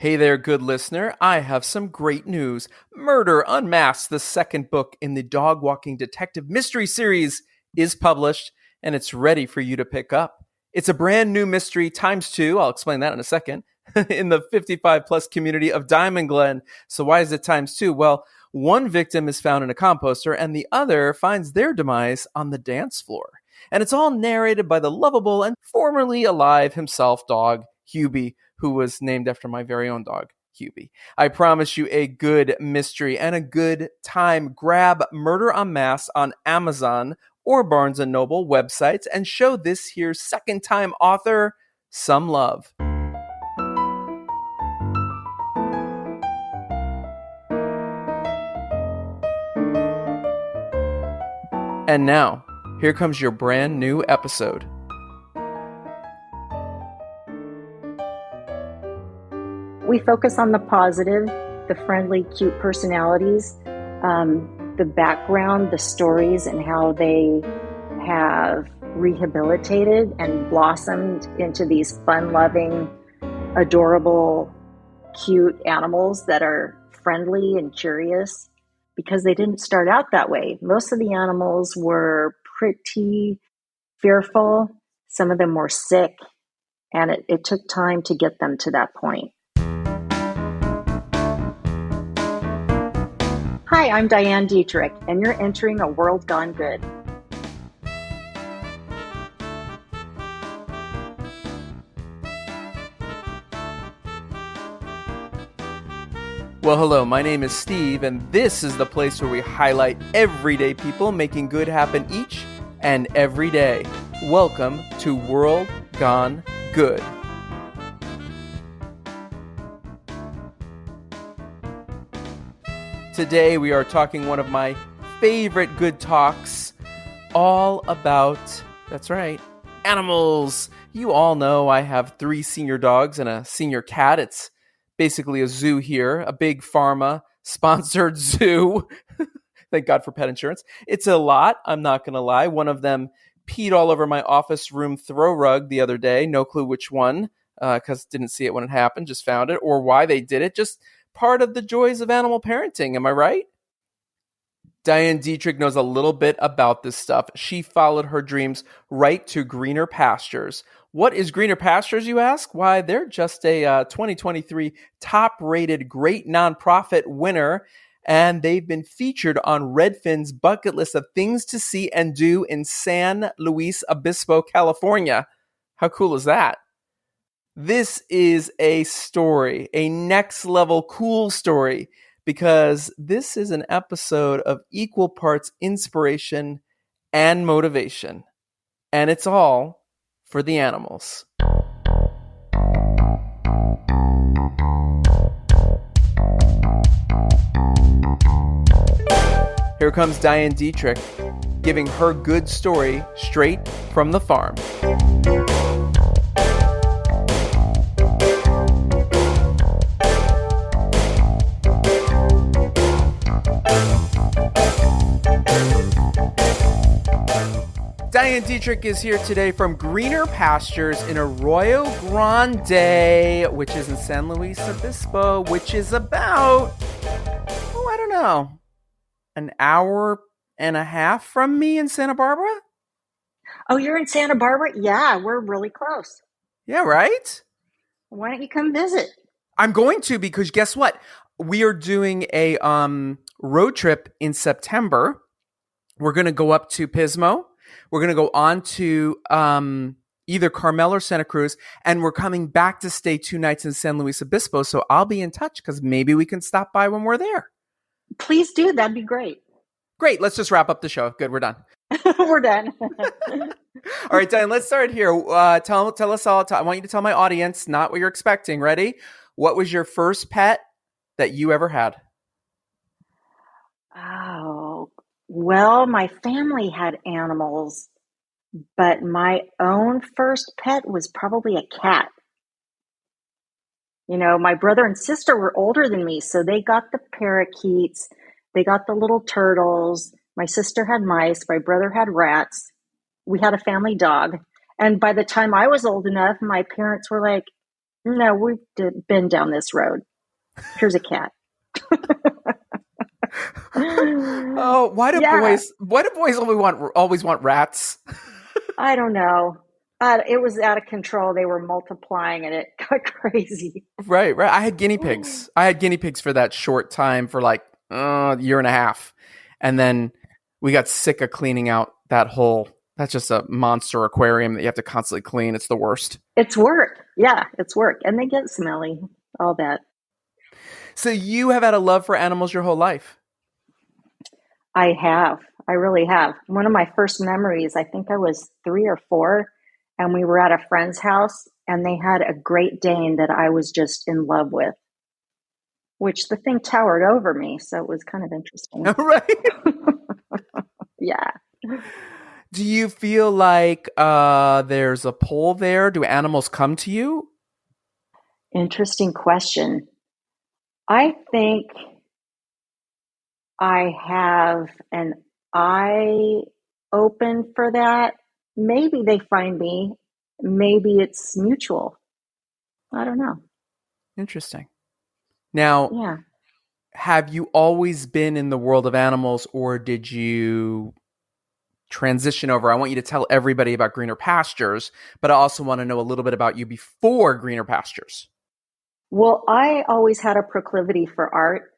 Hey there, good listener. I have some great news. Murder Unmasked, the second book in the dog walking detective mystery series, is published and it's ready for you to pick up. It's a brand new mystery times two. I'll explain that in a second. In the 55 plus community of Diamond Glen. So why is it times two? Well, one victim is found in a composter and the other finds their demise on the dance floor. And it's all narrated by the lovable and formerly alive himself dog, Hubie, who was named after my very own dog, Hubie. I promise you a good mystery and a good time. Grab Murder Unmasked on Amazon or Barnes & Noble websites and show this here second-time author some love. And now, here comes your brand new episode. We focus on the positive, the friendly, cute personalities, the background, the stories, and how they have rehabilitated and blossomed into these fun-loving, adorable, cute animals that are friendly and curious because they didn't start out that way. Most of the animals were pretty fearful. Some of them were sick, and it took time to get them to that point. Hi, I'm Diane Dietrich, and you're entering a world gone good. Well, hello, my name is Steve, and this is the place where we highlight everyday people making good happen each and every day. Welcome to World Gone Good. Today we are talking one of my favorite good talks, all about, that's right, animals. You all know I have 3 senior dogs and a senior cat. It's basically a zoo here, a big pharma sponsored zoo. Thank God for pet insurance. It's a lot, I'm not going to lie. One of them peed all over my office room throw rug the other day. No clue which one, because didn't see it when it happened, just found it, or why they did it. Just part of the joys of animal parenting. Am I right? Diane Dietrich knows a little bit about this stuff. She followed her dreams right to greener pastures. What is greener pastures, you ask? Why, they're just a 2023 top-rated great nonprofit winner, and they've been featured on Redfin's bucket list of things to see and do in San Luis Obispo, California. How cool is that? This is a story, a next level cool story, because this is an episode of equal parts inspiration and motivation. And it's all for the animals. Here comes Diane Dietrich, giving her good story straight from the farm. Diane Dietrich is here today from Greener Pastures in Arroyo Grande, which is in San Luis Obispo, which is about, I don't know, an hour and a half from me in Santa Barbara? Oh, you're in Santa Barbara? Yeah, we're really close. Yeah, right? Why don't you come visit? I'm going to, because guess what? We are doing a road trip in September. We're going to go up to Pismo. We're going to go on to either Carmel or Santa Cruz, and we're coming back to stay 2 nights in San Luis Obispo. So I'll be in touch because maybe we can stop by when we're there. Please do. That'd be great. Great. Let's just wrap up the show. Good. We're done. We're done. All right, Diane, let's start here. Tell us all. I want you to tell my audience, not what you're expecting. Ready? What was your first pet that you ever had? Oh, well, my family had animals, but my own first pet was probably a cat. You know, my brother and sister were older than me, so they got the parakeets, they got the little turtles. My sister had mice, my brother had rats. We had a family dog. And by the time I was old enough, my parents were like, No, been down this road. Here's a cat. Oh, Yeah, why do boys always want rats? I don't know. It was out of control. They were multiplying and it got crazy. Right, right. I had guinea pigs. I had guinea pigs for that short time for like a year and a half. And then we got sick of cleaning out that whole that's just a monster aquarium that you have to constantly clean. It's the worst. It's work. Yeah, it's work. And they get smelly, all that. So you have had a love for animals your whole life. I have. I really have. One of my first memories, I think I was 3 or 4, and we were at a friend's house, and they had a Great Dane that I was just in love with, which the thing towered over me. So it was kind of interesting. Right. Yeah. Do you feel like there's a pull there? Do animals come to you? Interesting question. I think I have an eye open for that. Maybe they find me. Maybe it's mutual. I don't know. Interesting. Now, Yeah. have you always been in the world of animals or did you transition over? I want you to tell everybody about Greener Pastures, but I also want to know a little bit about you before Greener Pastures. Well, I always had a proclivity for art.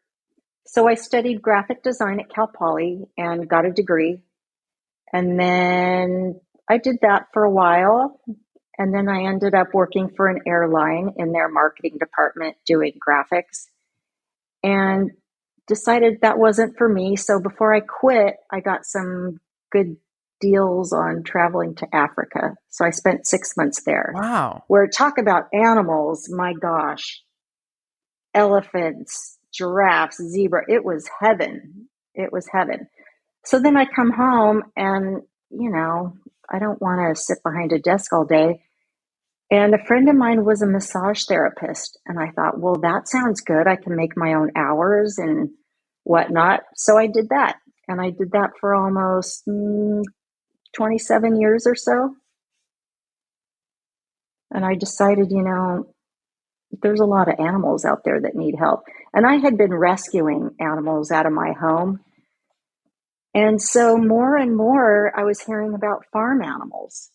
So I studied graphic design at Cal Poly and got a degree. And then I did that for a while. And then I ended up working for an airline in their marketing department doing graphics and decided that wasn't for me. So before I quit, I got some good deals on traveling to Africa. So I spent 6 months there. Wow. Where talk about animals, my gosh, elephants, giraffes, zebra. It was heaven. It was heaven. So then I come home and, I don't want to sit behind a desk all day. And a friend of mine was a massage therapist. And I thought, well, that sounds good. I can make my own hours and whatnot. So I did that. And I did that for almost 27 years or so. And I decided, there's a lot of animals out there that need help. And I had been rescuing animals out of my home. And so more and more, I was hearing about farm animals.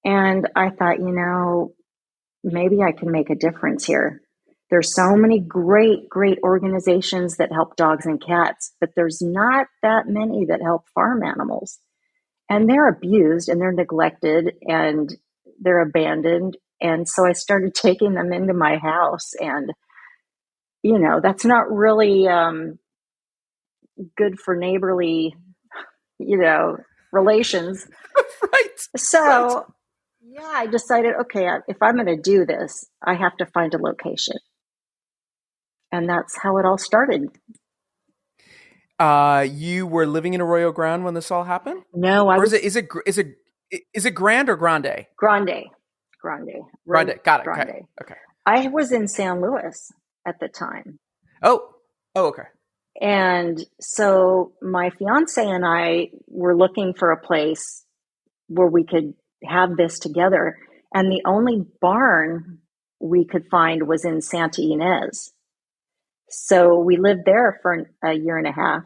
And I thought, maybe I can make a difference here. There's so many great, great organizations that help dogs and cats, but there's not that many that help farm animals. And they're abused and they're neglected and they're abandoned. And so I started taking them into my house. And, that's not really good for neighborly, relations. Right. So, Right. yeah, I decided, okay, if I'm going to do this, I have to find a location. And that's how it all started. You were living in Arroyo Grande when this all happened? No, I Or was is it Grand or Grande? Grande. Grande. Got it. Grande. Okay. Okay. I was in San Luis at the time. Oh, okay. And so my fiance and I were looking for a place where we could have this together. And the only barn we could find was in Santa Ynez. So we lived there for a year and a half.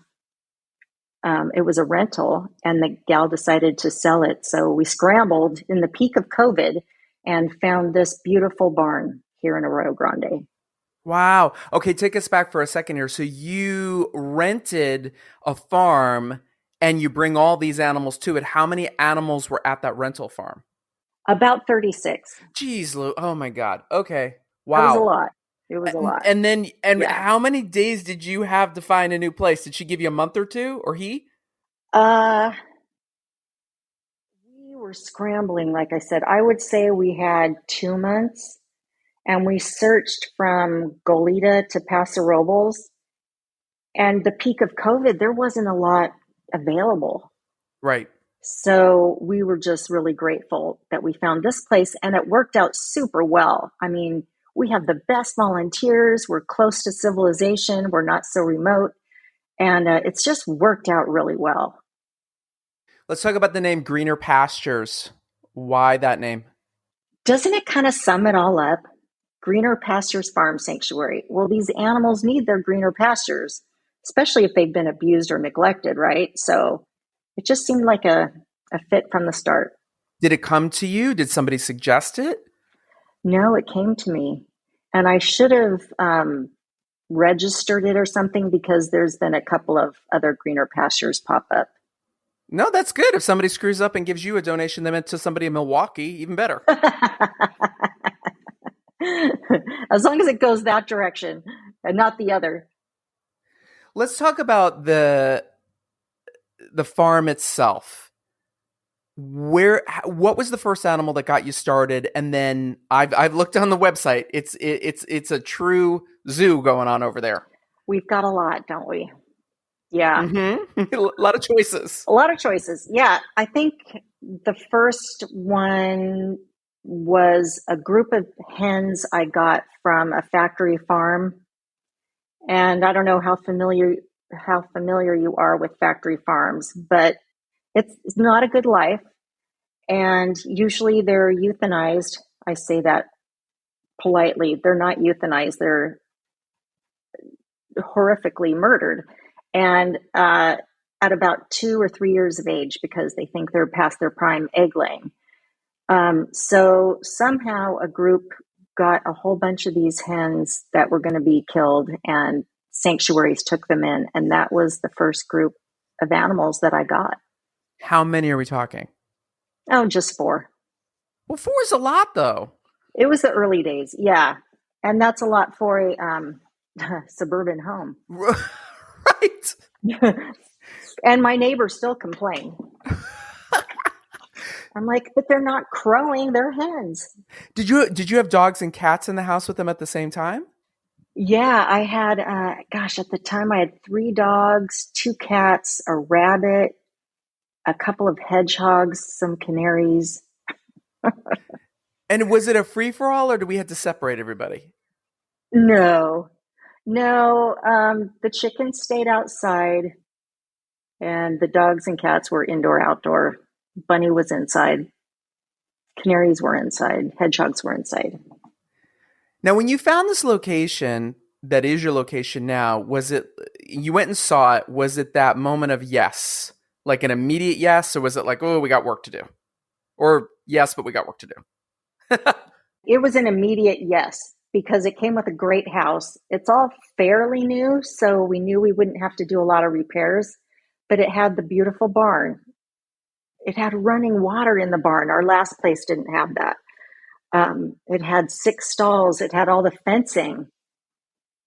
It was a rental, and the gal decided to sell it. So we scrambled in the peak of COVID and found this beautiful barn here in Arroyo Grande. Wow. Okay, take us back for a second here. So you rented a farm and you bring all these animals to it. How many animals were at that rental farm? About 36. Jeez, Lou. Oh my God. Okay. That was a Wow. lot. It was a lot. And Yeah. how many days did you have to find a new place? Did she give you a month or two, or he? We were scrambling, like I said. I would say we had 2 months, and we searched from Goleta to Paso Robles. And the peak of COVID, there wasn't a lot available. Right. So we were just really grateful that we found this place, and it worked out super well. I mean, we have the best volunteers. We're close to civilization. We're not so remote. And it's just worked out really well. Let's talk about the name Greener Pastures. Why that name? Doesn't it kind of sum it all up? Greener Pastures Farm Sanctuary. Well, these animals need their greener pastures, especially if they've been abused or neglected, right? So it just seemed like a fit from the start. Did it come to you? Did somebody suggest it? No, it came to me. And I should have registered it or something because there's been a couple of other greener pastures pop up. No, that's good. If somebody screws up and gives you a donation that meant to somebody in Milwaukee, even better. As long as it goes that direction and not the other. Let's talk about the farm itself. What was the first animal that got you started? And then I've looked on the website. It's a true zoo going on over there. We've got a lot, don't we? Yeah. Mm-hmm. A lot of choices. A lot of choices. Yeah. I think the first one was a group of hens I got from a factory farm. And I don't know how familiar you are with factory farms, but it's not a good life. And usually they're euthanized. I say that politely. They're not euthanized. They're horrifically murdered. And at about 2 or 3 years of age, because they think they're past their prime egg laying. So somehow a group got a whole bunch of these hens that were going to be killed, and sanctuaries took them in. And that was the first group of animals that I got. How many are we talking? Oh, just 4. Well, 4 is a lot, though. It was the early days, yeah. And that's a lot for a suburban home. Right. And my neighbors still complain. I'm like, but they're not crowing, they're hens. Did you have dogs and cats in the house with them at the same time? Yeah, I had, at the time I had 3 dogs, 2 cats, a rabbit, a couple of hedgehogs, some canaries. And was it a free-for-all, or did we have to separate everybody? No. The chickens stayed outside, and the dogs and cats were indoor, outdoor. Bunny was inside. Canaries were inside. Hedgehogs were inside. Now, when you found this location that is your location now, you went and saw it, was it that moment of yes? Like an immediate yes, or was it like, oh, we got work to do? Or yes, but we got work to do? It was an immediate yes, because it came with a great house. It's all fairly new, so we knew we wouldn't have to do a lot of repairs, but it had the beautiful barn. It had running water in the barn. Our last place didn't have that. It had 6 stalls. It had all the fencing.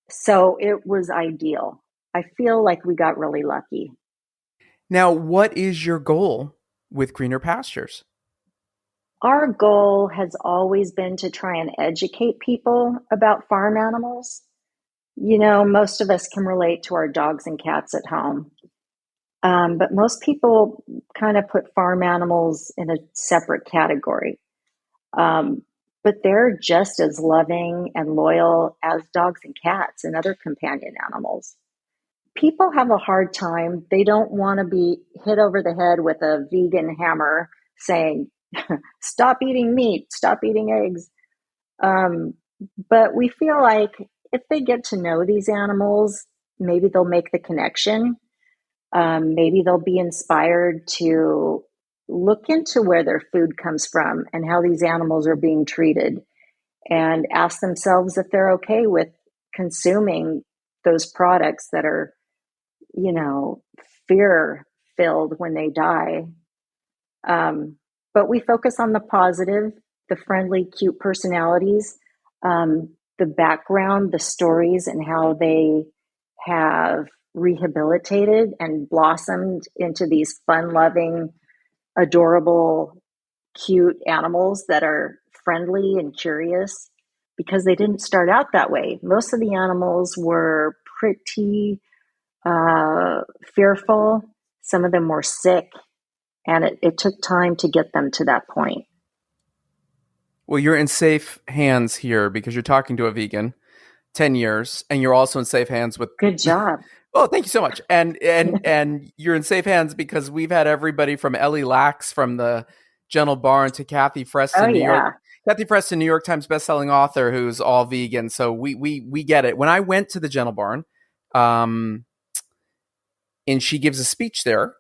So it was ideal. I feel like we got really lucky. Now, what is your goal with Greener Pastures? Our goal has always been to try and educate people about farm animals. You know, most of us can relate to our dogs and cats at home. But most people kind of put farm animals in a separate category. But they're just as loving and loyal as dogs and cats and other companion animals. People have a hard time. They don't want to be hit over the head with a vegan hammer saying, stop eating meat, stop eating eggs. But we feel like if they get to know these animals, maybe they'll make the connection. Maybe they'll be inspired to look into where their food comes from and how these animals are being treated, and ask themselves if they're okay with consuming those products that are, fear filled when they die. But we focus on the positive, the friendly, cute personalities, the background, the stories, and how they have rehabilitated and blossomed into these fun-loving, adorable, cute animals that are friendly and curious, because they didn't start out that way. Most of the animals were pretty fearful. Some of them were sick, and it took time to get them to that point. Well, you're in safe hands here because you're talking to a vegan, 10 years, and you're also in safe hands with... Good job. Oh, thank you so much. And you're in safe hands because we've had everybody from Ellie Lax from the Gentle Barn to Kathy Freston, New York. Kathy Preston, New York Times bestselling author, who's all vegan. So we get it. When I went to the Gentle Barn, and she gives a speech there,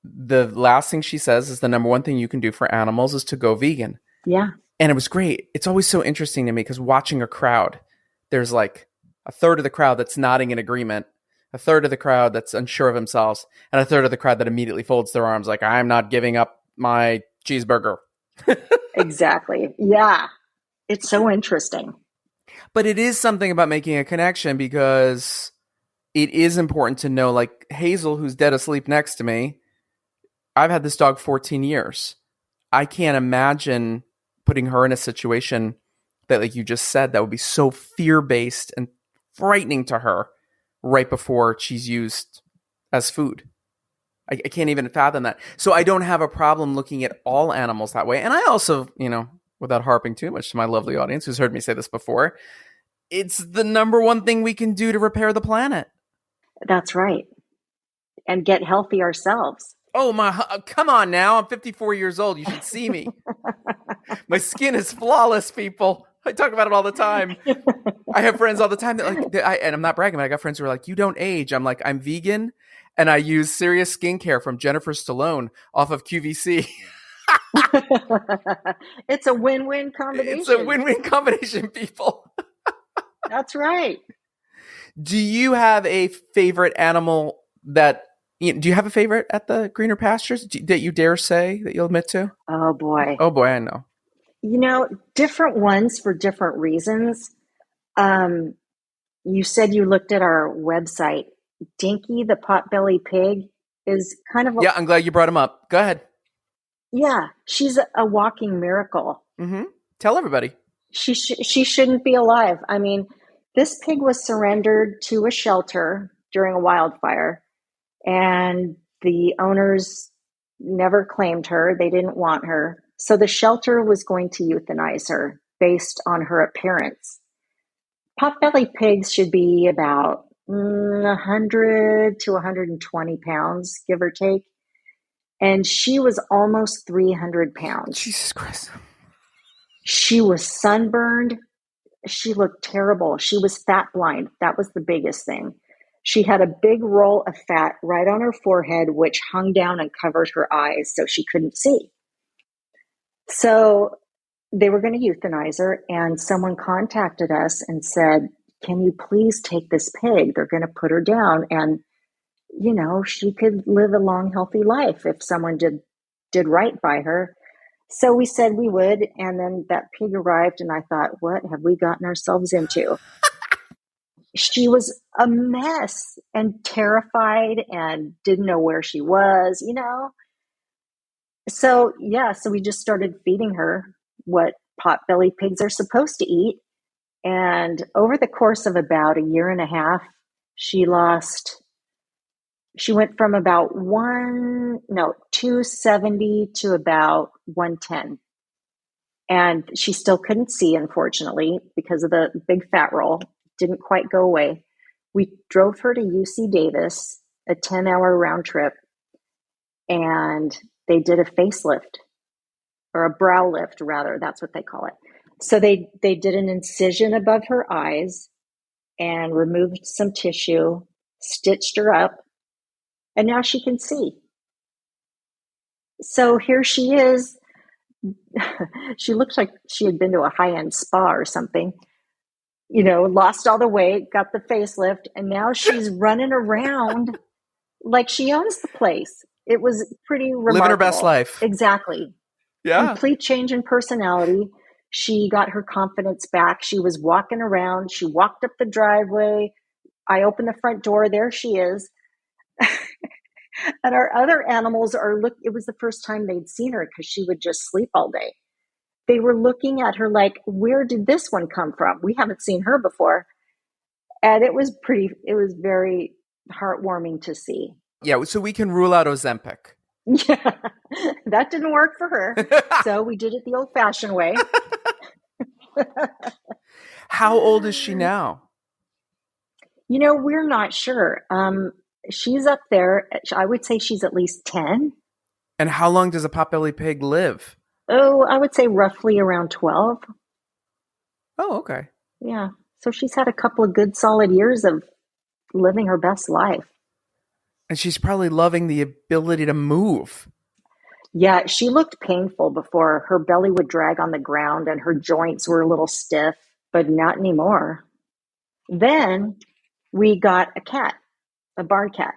the last thing she says is the number one thing you can do for animals is to go vegan. Yeah. And it was great. It's always so interesting to me because watching a crowd, there's like a third of the crowd that's nodding in agreement, a third of the crowd that's unsure of themselves, and a third of the crowd that immediately folds their arms like, I'm not giving up my cheeseburger. Exactly. Yeah. It's so interesting. But it is something about making a connection because it is important to know, like Hazel, who's dead asleep next to me, I've had this dog 14 years. I can't imagine putting her in a situation that, like you just said, that would be so fear-based and frightening to her right before she's used as food. I can't even fathom that. So I don't have a problem looking at all animals that way. And I also, without harping too much to my lovely audience who's heard me say this before, it's the number one thing we can do to repair the planet. That's right. And get healthy ourselves. Oh, come on now. I'm 54 years old. You should see me. My skin is flawless, people. I talk about it all the time. I have friends all the time and I'm not bragging, but I got friends who are like, you don't age. I'm like, I'm vegan and I use serious skincare from Jennifer Stallone off of QVC. It's a win-win combination. It's a win-win combination, people. That's right. Do you have a favorite animal do you have a favorite at the Greener Pastures that you dare say that you'll admit to? Oh, boy. Oh, boy, I know. Different ones for different reasons. You said you looked at our website. Dinky, the potbelly pig, is kind of yeah, I'm glad you brought him up. Go ahead. Yeah, she's a walking miracle. Mm-hmm. Tell everybody. She shouldn't be alive. I mean, this pig was surrendered to a shelter during a wildfire, and the owners never claimed her. They didn't want her. So the shelter was going to euthanize her based on her appearance. Potbelly pigs should be about 100 to 120 pounds, give or take. And she was almost 300 pounds. Jesus Christ. She was sunburned. She looked terrible. She was fat blind. That was the biggest thing. She had a big roll of fat right on her forehead, which hung down and covered her eyes so she couldn't see. So they were going to euthanize her, and someone contacted us and said, can you please take this pig? They're going to put her down, and she could live a long, healthy life if someone did right by her. So we said we would, and then that pig arrived, and I thought, what have we gotten ourselves into? She was a mess and terrified and didn't know where she was, So we just started feeding her what potbelly pigs are supposed to eat. And over the course of about a year and a half, she went from about 270 to about 110. And she still couldn't see, unfortunately, because of the big fat roll. Didn't quite go away. We drove her to UC Davis, a 10-hour round trip, and they did a facelift, or a brow lift, rather. That's what they call it. So they did an incision above her eyes and removed some tissue, stitched her up, and now she can see. So here she is. She looks like she had been to a high-end spa or something. Lost all the weight, got the facelift, and now she's running around like she owns the place. It was pretty remarkable. Living her best life. Exactly. Yeah. Complete change in personality. She got her confidence back. She was walking around. She walked up the driveway. I opened the front door. There she is. And our other animals it was the first time they'd seen her because she would just sleep all day. They were looking at her like, where did this one come from? We haven't seen her before. And it was very heartwarming to see. Yeah, so we can rule out Ozempic. Yeah, that didn't work for her. So we did it the old-fashioned way. How old is she now? We're not sure. She's up there. I would say she's at least 10. And how long does a potbelly pig live? Oh, I would say roughly around 12. Oh, okay. Yeah. So she's had a couple of good solid years of living her best life. And she's probably loving the ability to move. Yeah, she looked painful before. Her belly would drag on the ground and her joints were a little stiff, but not anymore. Then we got a cat, a barn cat,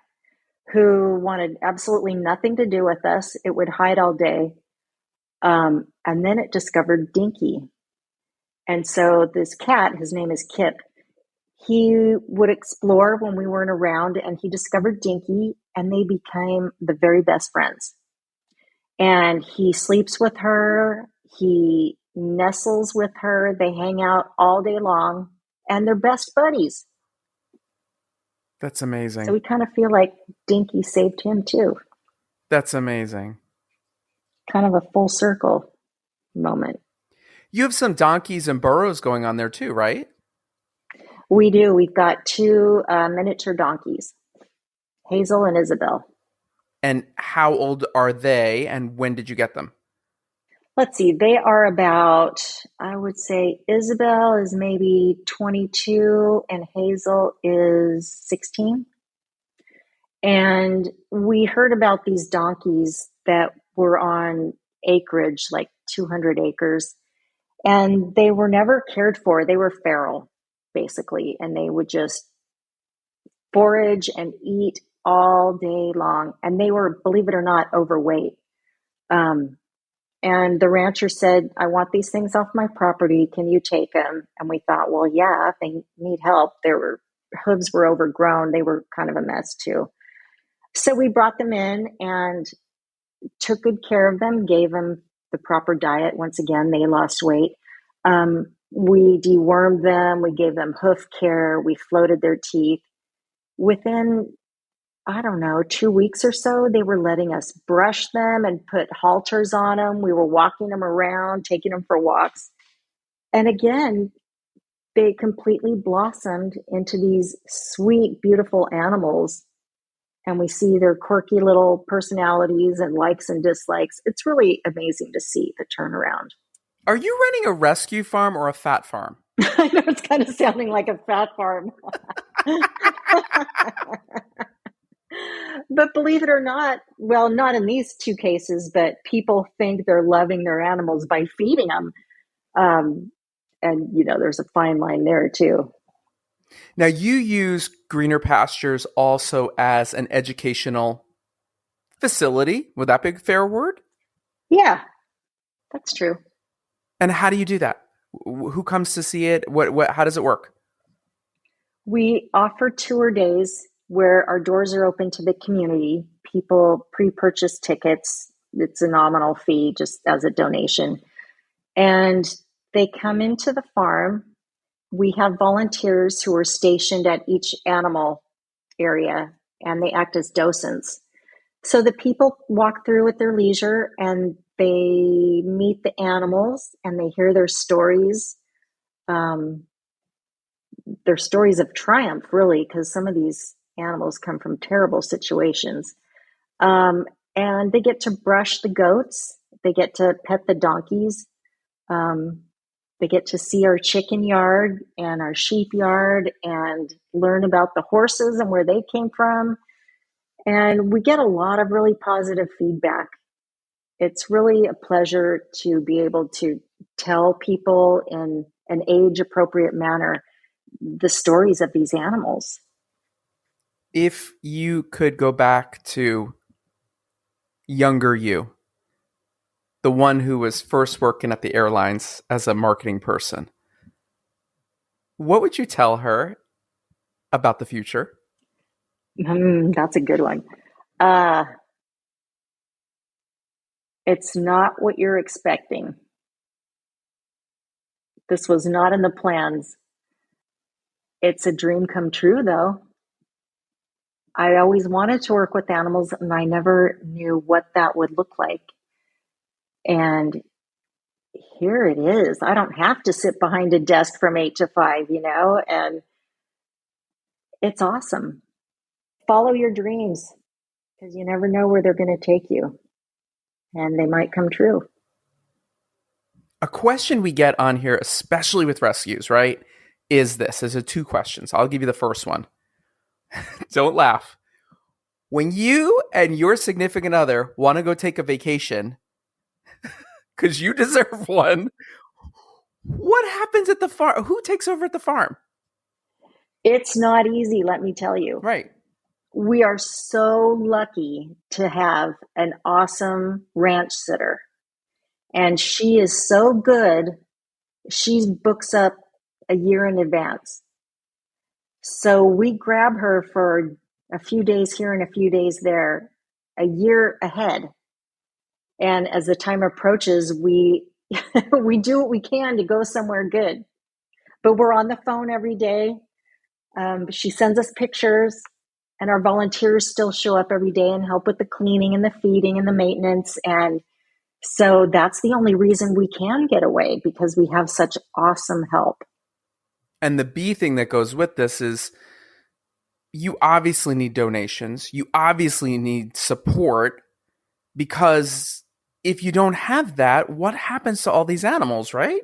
who wanted absolutely nothing to do with us. It would hide all day. And then it discovered Dinky. And so this cat, his name is Kip, he would explore when we weren't around and he discovered Dinky and they became the very best friends. And he sleeps with her, he nestles with her, they hang out all day long, and they're best buddies. That's So amazing. we kind of feel like Dinky saved him too. That's amazing. Kind of a full circle moment. You have some donkeys and burros going on there too, right? We do. We've got two miniature donkeys, Hazel and Isabel. And how old are they and when did you get them? Let's see, they are about, I would say Isabel is maybe 22 and Hazel is 16. And we heard about these donkeys that were on acreage, like 200 acres, and they were never cared for. They were feral, basically, and they would just forage and eat all day long. And they were, believe it or not, overweight. Um, and the rancher said, I want these things off my property. Can you take them? And we thought, well, yeah, if they need help. Their hooves were overgrown. They were kind of a mess too. So we brought them in and took good care of them, gave them the proper diet. Once again, they lost weight. We dewormed them. We gave them hoof care. We floated their teeth. Within, I don't know, 2 weeks or so, they were letting us brush them and put halters on them. We were walking them around, taking them for walks. And again, they completely blossomed into these sweet, beautiful animals. And we see their quirky little personalities and likes and dislikes. It's really amazing to see the turnaround. Are you running a rescue farm or a fat farm? I know it's kind of sounding like a fat farm. But believe it or not, well, not in these two cases, but people think they're loving their animals by feeding them. And, there's a fine line there too. Now, you use Greener Pastures also as an educational facility. Would that be a fair word? Yeah, that's true. And how do you do that? Who comes to see it? How does it work? We offer tour days where our doors are open to the community. People pre-purchase tickets. It's a nominal fee just as a donation. And they come into the farm. We have volunteers who are stationed at each animal area and they act as docents. So the people walk through at their leisure and they meet the animals and they hear um, their stories of triumph, really, because some of these animals come from terrible situations. Um, and they get to brush the goats, they get to pet the donkeys, um, they get to see our chicken yard and our sheep yard and learn about the horses and where they came from. And we get a lot of really positive feedback. It's really a pleasure to be able to tell people in an age appropriate manner the stories of these animals. If you could go back to younger you, the one who was first working at the airlines as a marketing person, what would you tell her about the future? That's a good one. Uh, it's not what you're expecting. This was not in the plans. It's a dream come true, though. I always wanted to work with animals, and I never knew what that would look like. And here it is. I don't have to sit behind a desk from 8 to 5, and it's awesome. Follow your dreams because you never know where they're going to take you, and they might come true. A question we get on here, especially with rescues, right, is this. There's two questions. I'll give you the first one. Don't laugh. When you and your significant other want to go take a vacation, because you deserve one, what happens at the farm? Who takes over at the farm? It's not easy, let me tell you. Right. We are so lucky to have an awesome ranch sitter. And she is so good, she books up a year in advance. So we grab her for a few days here and a few days there, a year ahead. And as the time approaches, we we do what we can to go somewhere good. But we're on the phone every day. She sends us pictures, and our volunteers still show up every day and help with the cleaning and the feeding and the maintenance. And so that's the only reason we can get away, because we have such awesome help. And the B thing that goes with this is you obviously need donations. You obviously need support, because if you don't have that, what happens to all these animals, right?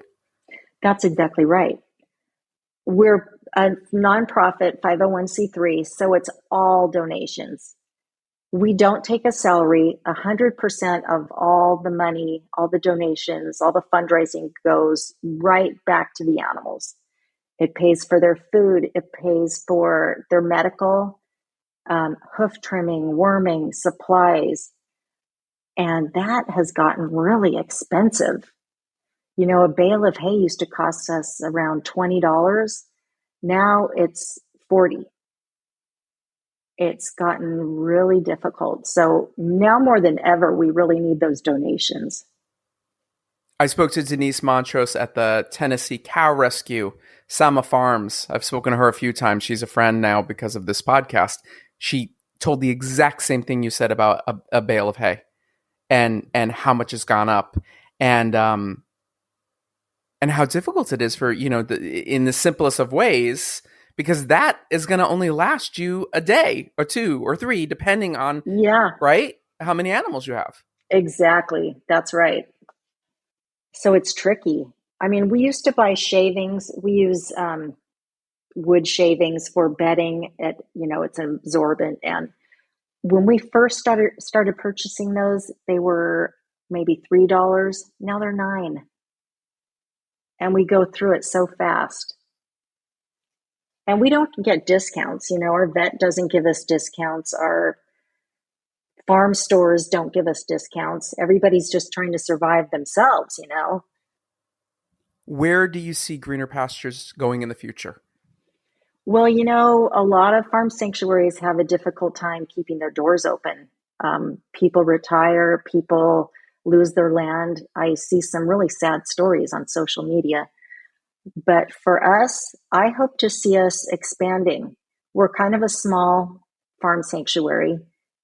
That's exactly right. We're a nonprofit 501c3, so it's all donations. We don't take a salary. 100% of all the money, all the donations, all the fundraising goes right back to the animals. It pays for their food. It pays for their medical, hoof trimming, worming, supplies. And that has gotten really expensive. You know, a bale of hay used to cost us around $20. Now it's $40. It's gotten really difficult. So now more than ever, we really need those donations. I spoke to Denise Montrose at the Tennessee Cow Rescue, Sama Farms. I've spoken to her a few times. She's a friend now because of this podcast. She told the exact same thing you said about a bale of hay and how much has gone up, and how difficult it is for, in the simplest of ways, because that is going to only last you a day or two or three, depending on, right, how many animals you have. Exactly. That's right. So it's tricky. I mean, we used to buy shavings. We use wood shavings for bedding. It's absorbent. And when we first started purchasing those, they were maybe $3. Now they're $9. And we go through it so fast. And we don't get discounts. Our vet doesn't give us discounts. Our farm stores don't give us discounts. Everybody's just trying to survive themselves, Where do you see Greener Pastures going in the future? Well, a lot of farm sanctuaries have a difficult time keeping their doors open. People retire, people lose their land. I see some really sad stories on social media. But for us, I hope to see us expanding. We're kind of a small farm sanctuary,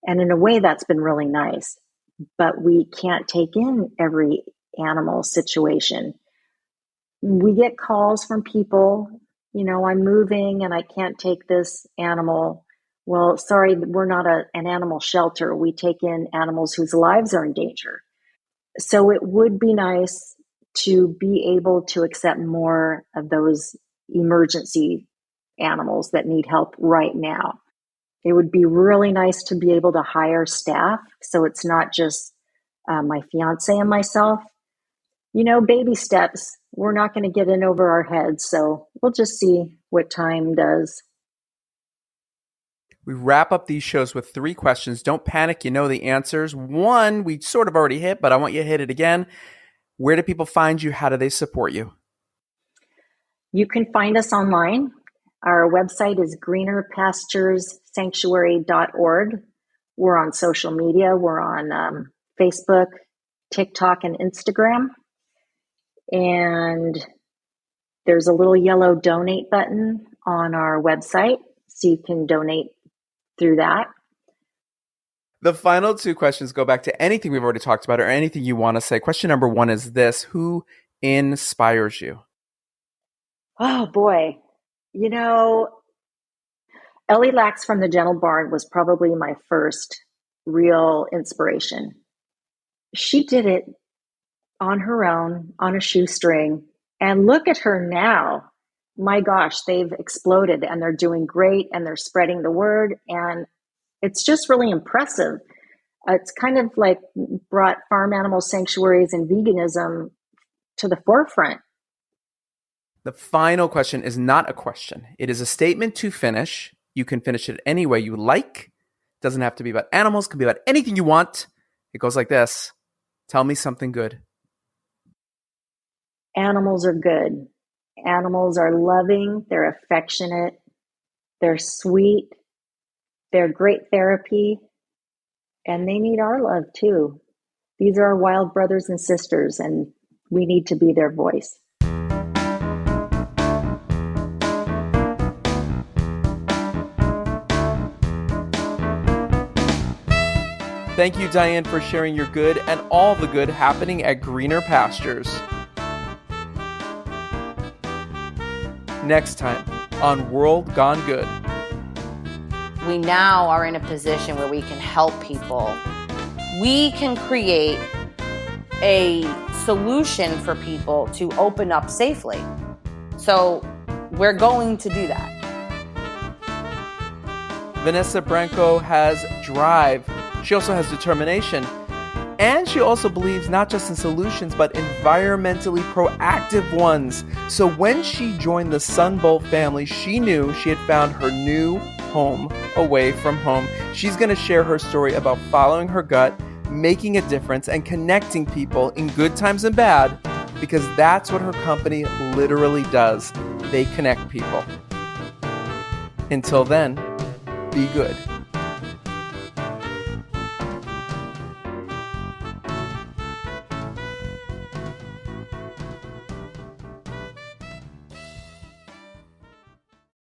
and in a way that's been really nice. But we can't take in every animal situation. We get calls from people, I'm moving and I can't take this animal. Well, sorry, we're not an animal shelter. We take in animals whose lives are in danger. So it would be nice to be able to accept more of those emergency animals that need help right now. It would be really nice to be able to hire staff, so it's not just my fiance and myself. Baby steps. We're not going to get in over our heads, so we'll just see what time does. We wrap up these shows with 3 questions. Don't panic. You know the answers. 1, we sort of already hit, but I want you to hit it again. Where do people find you? How do they support you? You can find us online. Our website is greenerpasturessanctuary.org. We're on social media. We're on Facebook, TikTok, and Instagram. And there's a little yellow donate button on our website, so you can donate through that. The final 2 questions go back to anything we've already talked about or anything you want to say. Question number 1 is this: who inspires you? Oh boy. Ellie Lax from the Gentle Barn was probably my first real inspiration. She did it on her own, on a shoestring. And look at her now. My gosh, they've exploded and they're doing great and they're spreading the word. And it's just really impressive. It's kind of like brought farm animal sanctuaries and veganism to the forefront. The final question is not a question. It is a statement to finish. You can finish it any way you like. It doesn't have to be about animals. It can be about anything you want. It goes like this. Tell me something good. Animals are good. Animals are loving. They're affectionate. They're sweet. They're great therapy. And they need our love too. These are our wild brothers and sisters, and we need to be their voice. Thank you, Diane, for sharing your good and all the good happening at Greener Pastures. Next time on World Gone Good. We now are in a position where we can help people. We can create a solution for people to open up safely. So we're going to do that. Vanessa Branco has drive. She also has determination. And she also believes not just in solutions, but environmentally proactive ones. So when she joined the Sunbolt family, she knew she had found her new home away from home. She's going to share her story about following her gut, making a difference, and connecting people in good times and bad, because that's what her company literally does. They connect people. Until then, be good.